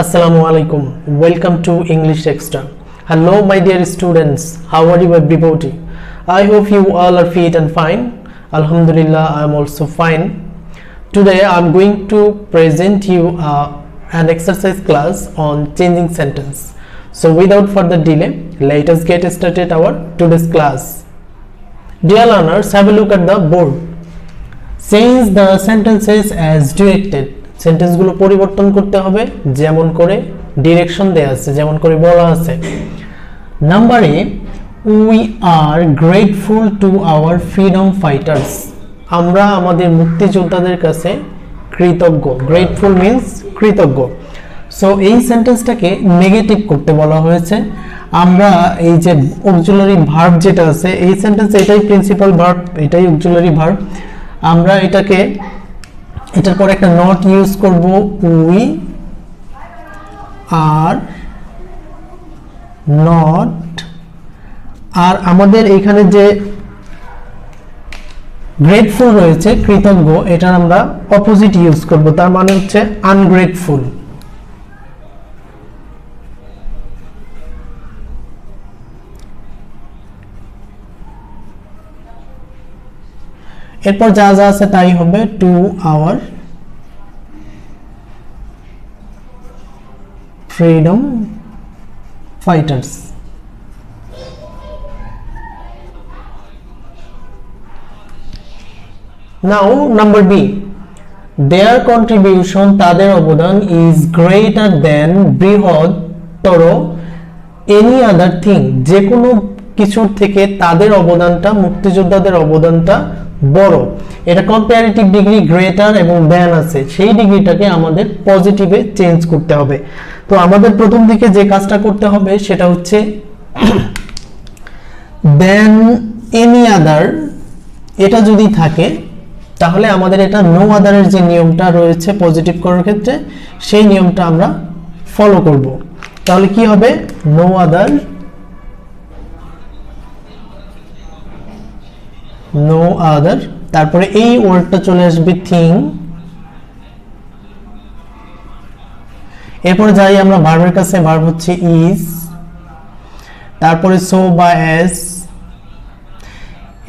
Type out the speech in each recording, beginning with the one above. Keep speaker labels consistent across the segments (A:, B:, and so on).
A: Assalamu alaikum. Welcome to English Extra. Hello, my dear students. How are you, everybody? I hope you all are fit and fine. Alhamdulillah, I am also fine. Today, I am going to present you an exercise class on changing sentence. So, without further delay, let us get started our today's class. Dear learners, have a look at the board. Change the sentences as directed. সেন্টেন্সগুলো পরিবর্তন করতে হবে যেমন করে direction দেয়া আছে, যেমন করে বলা আছে। Number A, we are grateful to our freedom fighters. আমরা আমাদের মুক্তিযোদ্ধাদের কাছে কৃতজ্ঞ। গ্রেটফুল মিন্স কৃতজ্ঞ। সো এই সেন্টেন্সটাকে নেগেটিভ করতে বলা হয়েছে। আমরা এই যে অক্সিলারি ভার্ব যেটা আছে এই সেন্টেন্সে এটাই প্রিন্সিপাল ভার্ব, এটাই অক্সিলারি ভার্ব। আমরা এটার পর একটা নট ইউজ করব, উই আর নট। আর আমাদের এখানে যে গ্রেটফুল রয়েছে কৃতজ্ঞ, এটার আমরা অপোজিট ইউজ করব, তার মানে হচ্ছে আনগ্রেটফুল। এরপর যা যা আছে তাই হবে to our freedom fighters. Now number B, their contribution, তাদের অবদান, ইজ গ্রেটার দেন, বৃহত্তর, এনি আদার থিং, যে কোনো কিছুর থেকে তাদের অবদানটা, মুক্তিযোদ্ধাদের অবদানটা বড়। এটা কম্পারেটিভ ডিগ্রি গ্রেটার এবং দেন আছে, সেই ডিগ্রিটাকে আমাদের পজিটিভে চেঞ্জ করতে হবে। তো আমাদের প্রথম দিকে যে কাজটা করতে হবে সেটা হচ্ছে দেন এনি আদার, এটা যদি থাকে তাহলে আমাদের এটা নো আদারের যে নিয়মটা রয়েছে পজিটিভ করার ক্ষেত্রে সেই নিয়মটা আমরা ফলো করব। তাহলে কি হবে, নো আদার, নো আদার, তারপরে এই ওয়ার্ডটা চলে আসবে থিং। এরপরে যাই আমরা ভার্বের কাছে, ভার্ব হচ্ছে ইজ, তারপরে সো বা এস,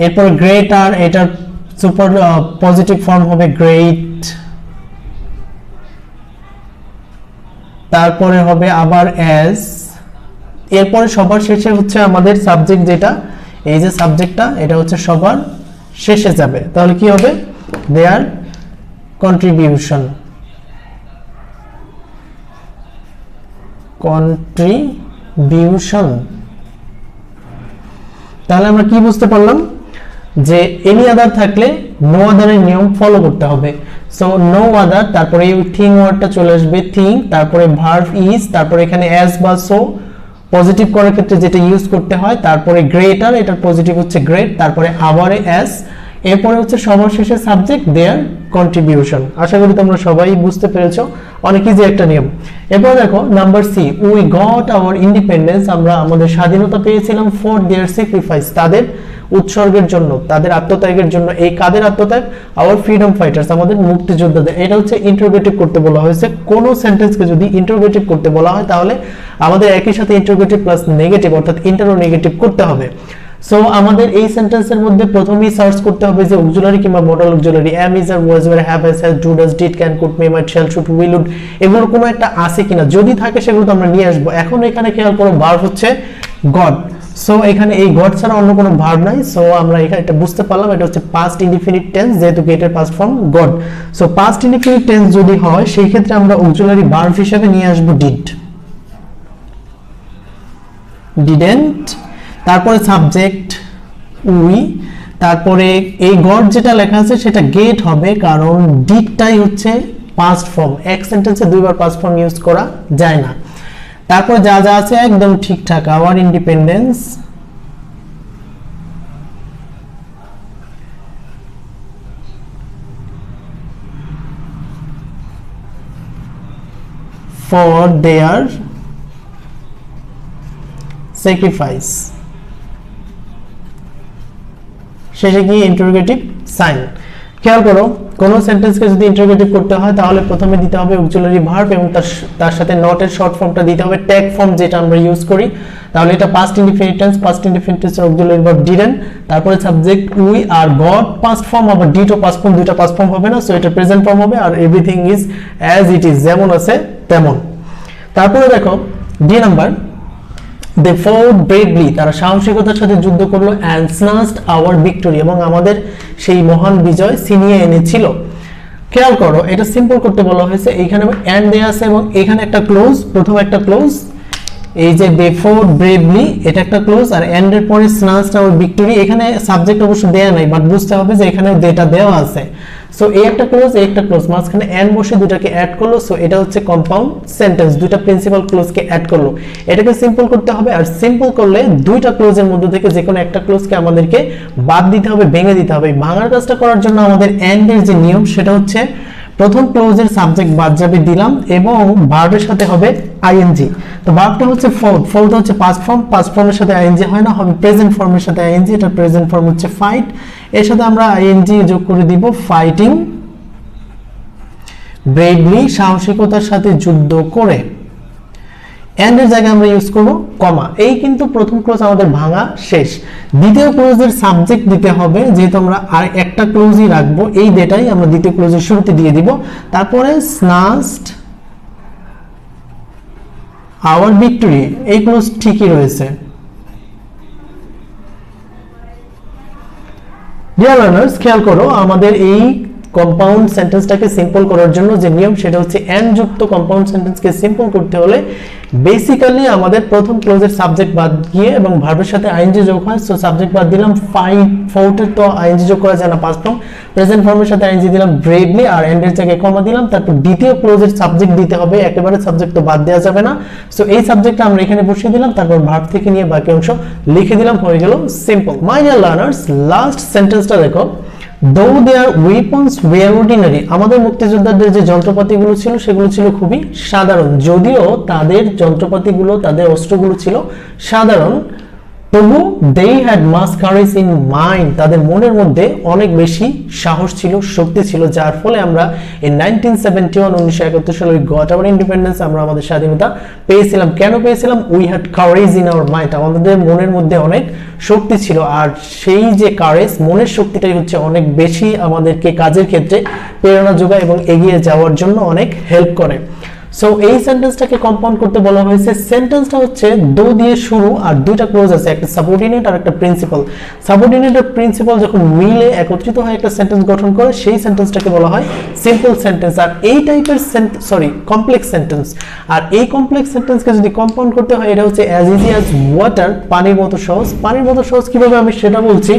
A: এরপর গ্রেটার, এটার সুপার পজিটিভ ফর্ম হবে গ্রেট, তারপরে হবে আবার এস, এরপরে সবার শেষে হচ্ছে আমাদের সাবজেক্ট, যেটা এই যে সাবজেক্টটা এটা হচ্ছে সবার শেষে যাবে। তাহলে কি হবে, দেয়ার কন্ট্রিবিউশন, কন্ট্রিবিউশন। তাহলে আমরা কি বুঝতে পারলাম যে এনি আদার থাকলে নো আদারের নিয়ম ফলো করতে হবে। সো নো আদার, তারপরে এই থিং ওয়ার্ডটা চলে আসবে থিং, তারপরে ভার্ব ইজ, তারপরে এখানে অ্যাজ বা সো পজিটিভ করার ক্ষেত্রে যেটা ইউজ করতে হয়, তারপরে গ্রেটার, এটার পজিটিভ হচ্ছে গ্রেট, তারপরে আবার এস, এরপরে হচ্ছে সবার শেষে সাবজেক্ট দেয়ার কন্ট্রিবিউশন। আশা করি তোমরা সবাই বুঝতে পেরেছো, অনেক ইজি একটা নিয়ম। এরপর দেখো number C, we got our independence, আমরা আমাদের স্বাধীনতা পেয়েছিলাম ফর দেয়ার স্যাক্রিফাইস, তাদের উৎসর্গের জন্য, তাদের আত্মত্যাগের জন্য। এই কাদের আত্মত্যাগ, আওয়ার ফ্রিডম ফাইটার্স, আমাদের মুক্তিযোদ্ধাদের। এটা হচ্ছে ইন্টারোগেটিভ করতে বলা হয়েছে। কোনো সেন্টেন্সকে যদি ইন্টারোগেটিভ করতে বলা হয় তাহলে আমাদের একই সাথে ইন্টারোগেটিভ প্লাস নেগেটিভ অর্থাৎ ইন্টারো নেগেটিভ করতে হবে। সো আমাদের এই সেন্টেন্সের মধ্যে প্রথমেই সার্চ করতে হবে যে অক্সিলারি কিংবা modal auxiliary, am, is, are, was, were, have, has, do, does, did, can, could, may, might, shall, should, will, would, এগুলোর কোনো একটা আছে কিনা। যদি থাকে সেগুলো তো আমরা নিয়ে আসবো। এখন এখানে খেয়াল করো, ভার্ব হচ্ছে গড। সো এখানে এই গড ছাড়া অন্য কোনো ভার্ব নাই। সো আমরা এখানে এটা বুঝতে পারলাম, এটা হচ্ছে পাস্ট ইনডিফিনিট টেন্স, যেহেতু গেটের past form god. So past indefinite tense যদি হয় সেই ক্ষেত্রে আমরা অক্সিলারি ভার্ব হিসেবে নিয়ে আসবো ডিড, ডিডেন্ট, তারপরে সাবজেক্ট উই, তারপরে এই গড যেটা লেখা আছে সেটা গেট হবে, কারণ ডিডটাই হচ্ছে পাস্ট ফর্ম। এক সেন্টেন্সে দুইবার পাস্ট ফর্ম ইউজ করা যায় না। তারপর যা যা আছে একদম ঠিকঠাক, our independence, for their sacrifice, শেষে কি ইন্টারোগেটিভ সাইন। খেয়াল করো, কোন সেন্টেন্সকে যদি ইন্টারোগেটিভ করতে হয় তাহলে প্রথমে দিতে হবে অক্সিলারি ভার্ব এবং তার সাথে নট এর শর্ট ফর্মটা দিতে হবে ট্যাগ ফর্ম, যেটা আমরা ইউজ করি। তাহলে এটা past indefinite tense, past indefinite টেন্সের অক্সিলারি ভার্ব ডিডেন্ট, তারপরে সাবজেক্ট উই আর গট পাস্ট ফর্ম, আবার ডিড ও পাস্ট ফর্ম, দুইটা পাস্ট ফর্ম হবে না, সো এটা প্রেজেন্ট ফর্ম হবে। আর everything is as it is, যেমন আছে তেমন। তারপরে দেখো the number, they fought bravely, তারা সাহসিকতার সাথে যুদ্ধ করলো, and snatched our victory, এবং আমাদের সেই মহান বিজয় ছিনিয়ে এনেছিল। খেয়াল করো, এটা সিম্পল করতে বলা হয়েছে, এইখানে and দেয়া আছে এবং এখানে একটা ক্লোজ, প্রথম একটা ক্লোজ, এই যে দে ফought bravely এটা একটা ক্লোজ, আর and এর পরে snatched our victory, এখানে সাবজেক্ট অবশ্য দেয়া নাই, বাট বুঝতে হবে যে এখানে ডেটা দেওয়া আছে। সো এই একটা ক্লোজ, এই একটা ক্লোজ, মাঝখানে এন্ড বসে দুটাকে অ্যাড করলো, সো এটা হচ্ছে কম্পাউন্ড সেন্টেন্স, দুইটা প্রিন্সিপাল ক্লোজকে অ্যাড করলো। এটাকে সিম্পল করতে হবে, আর সিম্পল করলে দুইটা ক্লোজের মধ্যে থেকে যে কোনো একটা ক্লোজকে আমাদেরকে বাদ দিতে হবে, ভেঙে দিতে হবে। ভাঙার কাজটা করার জন্য আমাদের এন্ড এর যে নিয়ম সেটা হচ্ছে প্রথম ক্লোজের সাবজেক্ট বাদ যাবে দিলাম এবং ভার্বের সাথে হবে আইএনজি। তো ভার্বটা হচ্ছে ফোর্থ হচ্ছে পাস্ট ফর্ম, পাস্ট ফর্মের সাথে আইএনজি হয় না, হবে প্রেজেন্ট ফর্মের সাথে আইএনজি। এটা প্রেজেন্ট ফর্ম হচ্ছে ফাইট, এর সাথে আমরা আইএনজি যোগ করে দিব ফাইটিং ব্রেভলি, সাহসিকতার সাথে যুদ্ধ করে। এন্ড এর জায়গায় আমরা ইউজ করব কমা। এই কিন্তু প্রথম ক্লোজ আমাদের ভাঙা শেষ। দ্বিতীয় ক্লোজের সাবজেক্ট দিতে হবে, যেহেতু আমরা আর একটা ক্লোজই রাখবো, এই ডেটাই আমরা দ্বিতীয় ক্লোজের শুরুতে দিয়ে দিব। তারপরে স্নাস্ট আওয়ার ভিক্টরি, এই ক্লোজ ঠিকই রয়েছে। ডিয়ার লার্নার্স, খেয়াল করো, আমাদের এই কম্পাউন্ড সেন্টেন্সটাকে সিম্পল করার জন্য যে নিয়ম সেটা হচ্ছে এন্ড যুক্ত কম্পাউন্ড সেন্টেন্সকে সিম্পল করতে হলে বেসিক্যালি আমাদের প্রথম ক্লোজের সাবজেক্ট বাদ গিয়ে এবং ভার্বের সাথে আইএনজি যোগ হয়। সো সাবজেক্ট বাদ দিলাম ফought এর তো আইএনজি যোগ করা যায় না, পাস্ট ফর্ম, প্রেজেন্ট ফর্মের সাথে আইএনজি দিলাম ব্রেভলি, আর এন্ড এর জায়গায় কমা দিলাম। তারপর দ্বিতীয় ক্লোজের সাবজেক্ট দিতে হবে, একেবারে সাবজেক্ট তো বাদ দেওয়া যাবে না। সো এই সাবজেক্টটা আমরা এখানে বসিয়ে দিলাম, তারপর ভার্ব থেকে নিয়ে বাকি অংশ লিখে দিলাম, হয়ে গেল simple. My dear learners, last সেন্টেন্সটা দেখো, though their weapons were ordinary, আমাদের মুক্তিযোদ্ধাদের যে যন্ত্রপাতিগুলো ছিল সেগুলো ছিল খুবই সাধারণ, যদিও তাদের যন্ত্রপাতিগুলো, তাদের অস্ত্রগুলো ছিল সাধারণ, তবু they had much courage in mind, তাদের মনের মধ্যে অনেক বেশি সাহস ছিল, শক্তি ছিল, যার ফলে আমরা in 1971 সালে we got our independence, আমরা আমাদের স্বাধীনতা পেয়েছিলাম। কেন পেয়েছিলাম? we had courage in our mind, আমাদের মনের মধ্যে অনেক শক্তি ছিল, আর সেই যে কারেজ, মনের শক্তিটাই হচ্ছে অনেক বেশি আমাদেরকে কাজের ক্ষেত্রে প্রেরণা যোগায় এবং এগিয়ে যাওয়ার জন্য অনেক হেল্প করে। সো এই সেন্টেন্সটাকে কম্পাউন্ড করতে বলা হয়েছে। সেন্টেন্সটা হচ্ছে দো দিয়ে শুরু আর দুইটা ক্লোজ আছে, একটা সাবঅর্ডিনেট আর একটা প্রিন্সিপাল। সাবঅর্ডিনেট আর প্রিন্সিপাল যখন মিলে একত্রিত হয়ে একটা সেন্টেন্স গঠন করে সেই সেন্টেন্সটাকে বলা হয় সিম্পল সেন্টেন্স। আর এই টাইপের কমপ্লেক্স সেন্টেন্স, আর এই কমপ্লেক্স সেন্টেন্সকে যদি কম্পাউন্ড করতে হয় এটা হচ্ছে অ্যাজ ইজি অ্যাজ ওয়াটার, পানির মতো সহজ। পানির মতো সহজ কিভাবে আমি সেটা বলছি।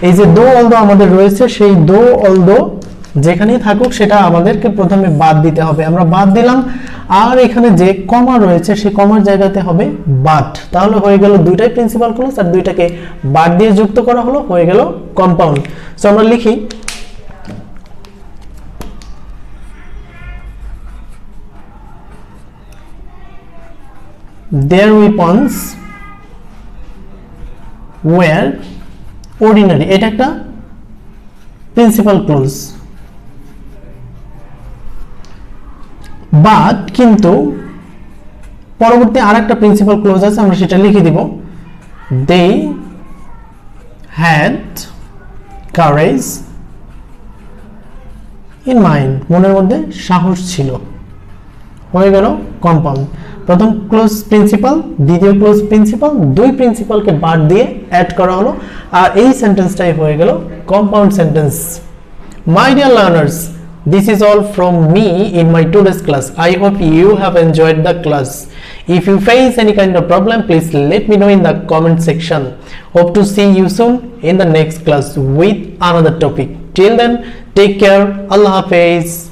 A: এই যে দো অলদো আমাদের রয়েছে, সেই দো অলদো যেখানেই থাকুক সেটা আমাদেরকে প্রথমে বাদ দিতে হবে, আমরা বাদ দিলাম। আর এখানে যে কমা রয়েছে সেই কমার জায়গাতে হবে বাট, তাহলে হয়ে গেল দুইটাই প্রিন্সিপাল ক্লোজ, আর দুইটাকে বাদ দিয়ে যুক্ত করা হলো, হয়ে গেল কম্পাউন্ড। সো আমরা লিখি their weapons were ordinary, এটা একটা প্রিন্সিপাল ক্লোজ। বাট কিন্তু পরবর্তী আরেকটা প্রিন্সিপাল ক্লোজ আছে, আমরা সেটা লিখে দিব, they had courage in mind, মনের মধ্যে সাহস ছিল, হয়ে গেল কম্পাউন্ড। প্রথম ক্লোজ প্রিন্সিপাল, দ্বিতীয় ক্লোজ প্রিন্সিপাল, দুই প্রিন্সিপালকে বাদ দিয়ে অ্যাড করা হলো, আর এই সেন্টেন্সটাই হয়ে গেল compound sentence. My dear learners, this is all from me in my today's class. I hope you have enjoyed the class. If you face any kind of problem, please let me know in the comment section. Hope to see you soon in the next class with another topic. Till then, take care. Allah Hafiz.